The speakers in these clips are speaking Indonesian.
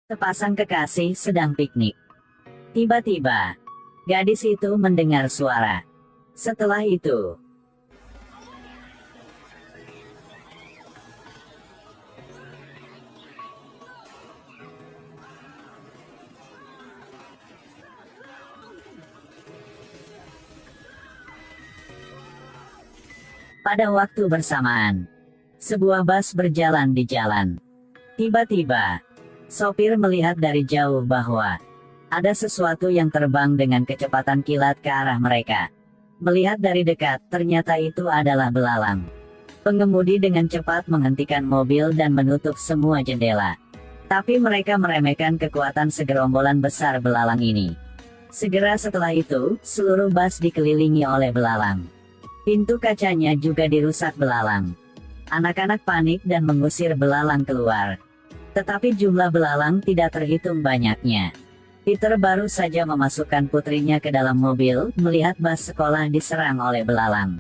Sepasang kekasih sedang piknik. Tiba-tiba, gadis itu mendengar suara. Setelah itu, pada waktu bersamaan, sebuah bus berjalan di jalan. Tiba-tiba, sopir melihat dari jauh bahwa ada sesuatu yang terbang dengan kecepatan kilat ke arah mereka. Melihat dari dekat, ternyata itu adalah belalang. Pengemudi dengan cepat menghentikan mobil dan menutup semua jendela. Tapi mereka meremehkan kekuatan segerombolan besar belalang ini. Segera setelah itu, seluruh bus dikelilingi oleh belalang. Pintu kacanya juga dirusak belalang. Anak-anak panik dan mengusir belalang keluar. Tetapi jumlah belalang tidak terhitung banyaknya. Peter baru saja memasukkan putrinya ke dalam mobil, melihat bus sekolah diserang oleh belalang.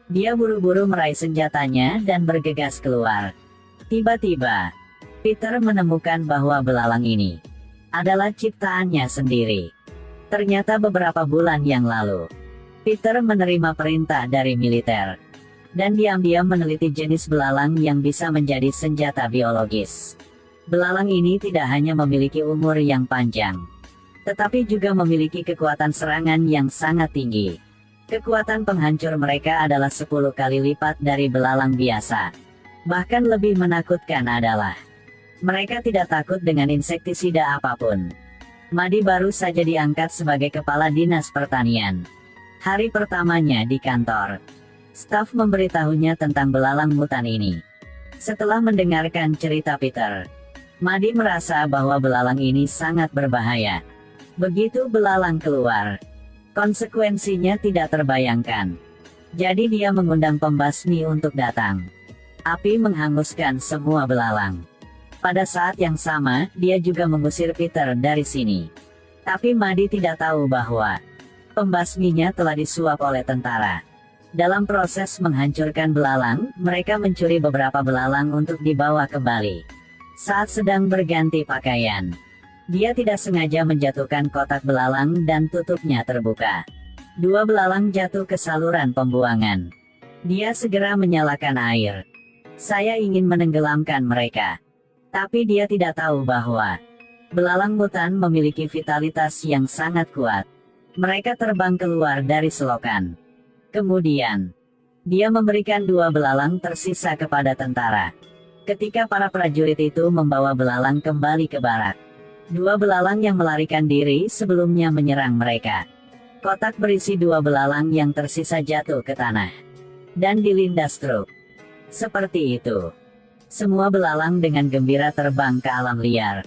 Dia buru-buru meraih senjatanya dan bergegas keluar. Tiba-tiba, Peter menemukan bahwa belalang ini adalah ciptaannya sendiri. Ternyata beberapa bulan yang lalu, Peter menerima perintah dari militer dan diam-diam meneliti jenis belalang yang bisa menjadi senjata biologis. Belalang ini tidak hanya memiliki umur yang panjang, tetapi juga memiliki kekuatan serangan yang sangat tinggi. Kekuatan penghancur mereka adalah 10 kali lipat dari belalang biasa. Bahkan lebih menakutkan adalah, mereka tidak takut dengan insektisida apapun. Maddie baru saja diangkat sebagai kepala dinas pertanian. Hari pertamanya di kantor, staf memberitahunya tentang belalang mutan ini. Setelah mendengarkan cerita Peter, Maddie merasa bahwa belalang ini sangat berbahaya. Begitu belalang keluar, konsekuensinya tidak terbayangkan. Jadi dia mengundang pembasmi untuk datang. Api menghanguskan semua belalang. Pada saat yang sama, dia juga mengusir Peter dari sini. Tapi Maddie tidak tahu bahwa pembasminya telah disuap oleh tentara. Dalam proses menghancurkan belalang, mereka mencuri beberapa belalang untuk dibawa kembali. Saat sedang berganti pakaian, dia tidak sengaja menjatuhkan kotak belalang dan tutupnya terbuka. 2 belalang jatuh ke saluran pembuangan. Dia segera menyalakan air. Saya ingin menenggelamkan mereka. Tapi dia tidak tahu bahwa belalang mutan memiliki vitalitas yang sangat kuat. Mereka terbang keluar dari selokan. Kemudian, dia memberikan 2 belalang tersisa kepada tentara. Ketika para prajurit itu membawa belalang kembali ke barak, 2 belalang yang melarikan diri sebelumnya menyerang mereka. Kotak berisi 2 belalang yang tersisa jatuh ke tanah dan dilindas truk. Seperti itu, semua belalang dengan gembira terbang ke alam liar.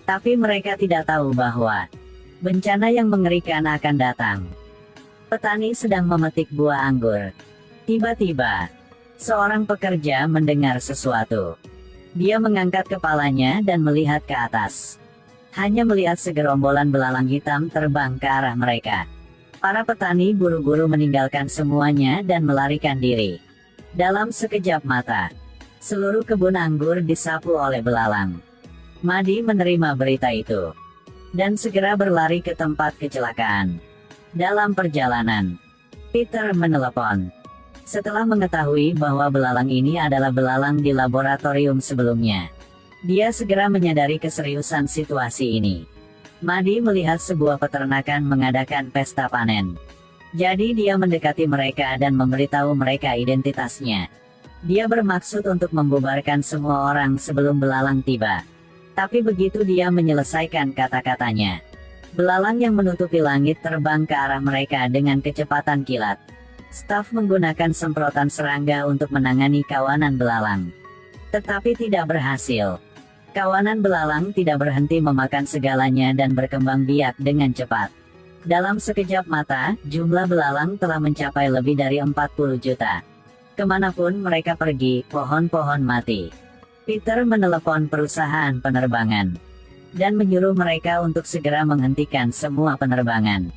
Tapi mereka tidak tahu bahwa bencana yang mengerikan akan datang. Petani sedang memetik buah anggur. Tiba-tiba, seorang pekerja mendengar sesuatu. Dia mengangkat kepalanya dan melihat ke atas. Hanya melihat segerombolan belalang hitam terbang ke arah mereka. Para petani buru-buru meninggalkan semuanya dan melarikan diri. Dalam sekejap mata, seluruh kebun anggur disapu oleh belalang. Maddie menerima berita itu dan segera berlari ke tempat kecelakaan. Dalam perjalanan, Peter menelepon. Setelah mengetahui bahwa belalang ini adalah belalang di laboratorium sebelumnya, dia segera menyadari keseriusan situasi ini. Maddie melihat sebuah peternakan mengadakan pesta panen. Jadi dia mendekati mereka dan memberitahu mereka identitasnya. Dia bermaksud untuk membubarkan semua orang sebelum belalang tiba. Tapi begitu dia menyelesaikan kata-katanya, belalang yang menutupi langit terbang ke arah mereka dengan kecepatan kilat. Staf menggunakan semprotan serangga untuk menangani kawanan belalang. Tetapi tidak berhasil. Kawanan belalang tidak berhenti memakan segalanya dan berkembang biak dengan cepat. Dalam sekejap mata, jumlah belalang telah mencapai lebih dari 40 juta. Kemanapun mereka pergi, pohon-pohon mati. Peter menelepon perusahaan penerbangan dan menyuruh mereka untuk segera menghentikan semua penerbangan.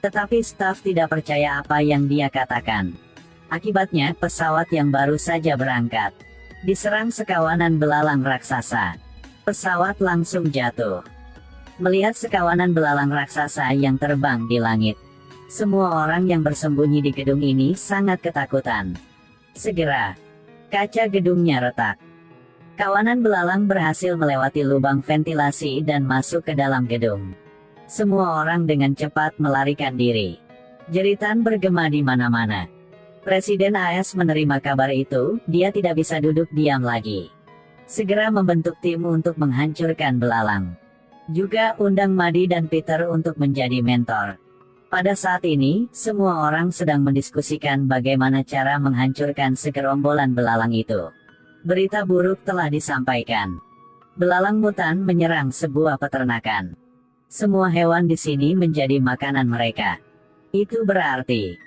Tetapi staf tidak percaya apa yang dia katakan. Akibatnya, pesawat yang baru saja berangkat diserang sekawanan belalang raksasa. Pesawat langsung jatuh. Melihat sekawanan belalang raksasa yang terbang di langit, semua orang yang bersembunyi di gedung ini sangat ketakutan. Segera, kaca gedungnya retak. Kawanan belalang berhasil melewati lubang ventilasi dan masuk ke dalam gedung. Semua orang dengan cepat melarikan diri. Jeritan bergema di mana-mana. Presiden AS menerima kabar itu, dia tidak bisa duduk diam lagi. Segera membentuk tim untuk menghancurkan belalang. Juga undang Madi dan Peter untuk menjadi mentor. Pada saat ini, semua orang sedang mendiskusikan bagaimana cara menghancurkan segerombolan belalang itu. Berita buruk telah disampaikan. Belalang mutan menyerang sebuah peternakan. Semua hewan di sini menjadi makanan mereka. Itu berarti,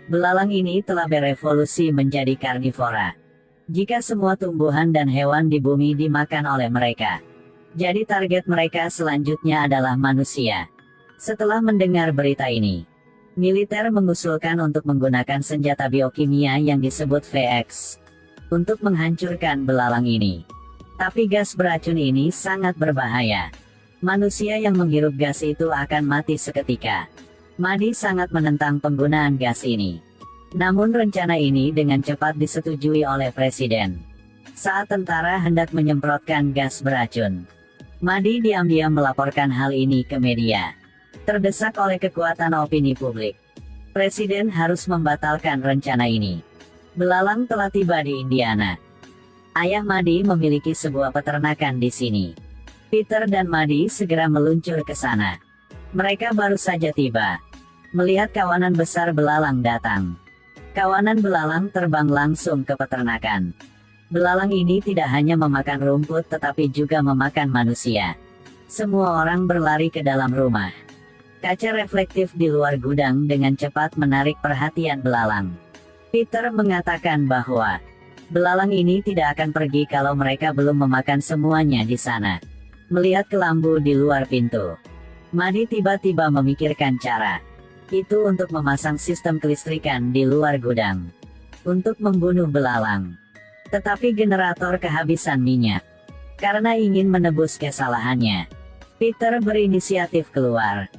belalang ini telah berevolusi menjadi karnivora. Jika semua tumbuhan dan hewan di bumi dimakan oleh mereka, jadi target mereka selanjutnya adalah manusia. Setelah mendengar berita ini, militer mengusulkan untuk menggunakan senjata biokimia yang disebut VX untuk menghancurkan belalang ini. Tapi gas beracun ini sangat berbahaya. Manusia yang menghirup gas itu akan mati seketika. Madi sangat menentang penggunaan gas ini. Namun rencana ini dengan cepat disetujui oleh presiden. Saat tentara hendak menyemprotkan gas beracun, Madi diam-diam melaporkan hal ini ke media. Terdesak oleh kekuatan opini publik, presiden harus membatalkan rencana ini. Belalang telah tiba di Indiana. Ayah Madi memiliki sebuah peternakan di sini. Peter dan Madi segera meluncur ke sana. Mereka baru saja tiba, melihat kawanan besar belalang datang. Kawanan belalang terbang langsung ke peternakan. Belalang ini tidak hanya memakan rumput tetapi juga memakan manusia. Semua orang berlari ke dalam rumah. Kaca reflektif di luar gudang dengan cepat menarik perhatian belalang. Peter mengatakan bahwa belalang ini tidak akan pergi kalau mereka belum memakan semuanya di sana. Melihat kelambu di luar pintu, Madi tiba-tiba memikirkan cara itu untuk memasang sistem kelistrikan di luar gudang untuk membunuh belalang. Tetapi generator kehabisan minyak. Karena ingin menebus kesalahannya, Peter berinisiatif keluar.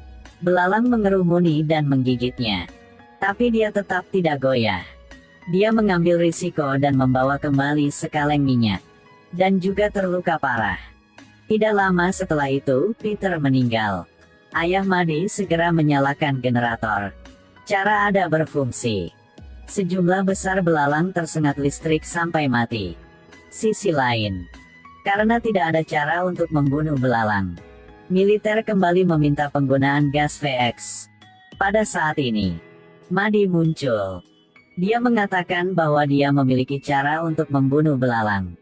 Belalang mengerumuni dan menggigitnya. Tapi dia tetap tidak goyah. Dia mengambil risiko dan membawa kembali sekaleng minyak. Dan juga terluka parah. Tidak lama setelah itu, Peter meninggal. Ayah Madi segera menyalakan generator. Cara ada berfungsi. Sejumlah besar belalang tersengat listrik sampai mati. Sisi lain, karena tidak ada cara untuk membunuh belalang, militer kembali meminta penggunaan gas VX. Pada saat ini, Madi muncul. Dia mengatakan bahwa dia memiliki cara untuk membunuh belalang.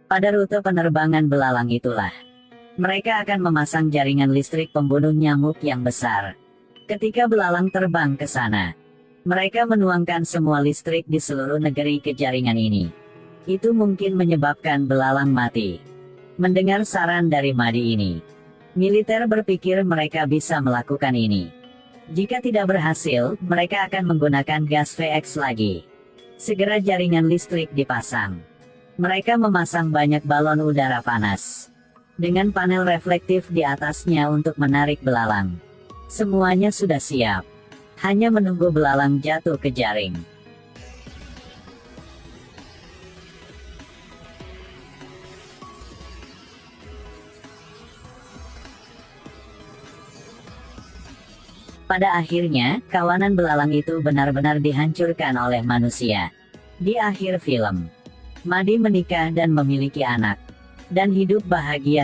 Pada rute penerbangan belalang itulah, mereka akan memasang jaringan listrik pembunuh nyamuk yang besar. Ketika belalang terbang ke sana, mereka menuangkan semua listrik di seluruh negeri ke jaringan ini. Itu mungkin menyebabkan belalang mati. Mendengar saran dari Madi ini, militer berpikir mereka bisa melakukan ini. Jika tidak berhasil, mereka akan menggunakan gas VX lagi. Segera jaringan listrik dipasang. Mereka memasang banyak balon udara panas dengan panel reflektif di atasnya untuk menarik belalang. Semuanya sudah siap. Hanya menunggu belalang jatuh ke jaring. Pada akhirnya, kawanan belalang itu benar-benar dihancurkan oleh manusia. Di akhir film, Madi menikah dan memiliki anak, dan hidup bahagia.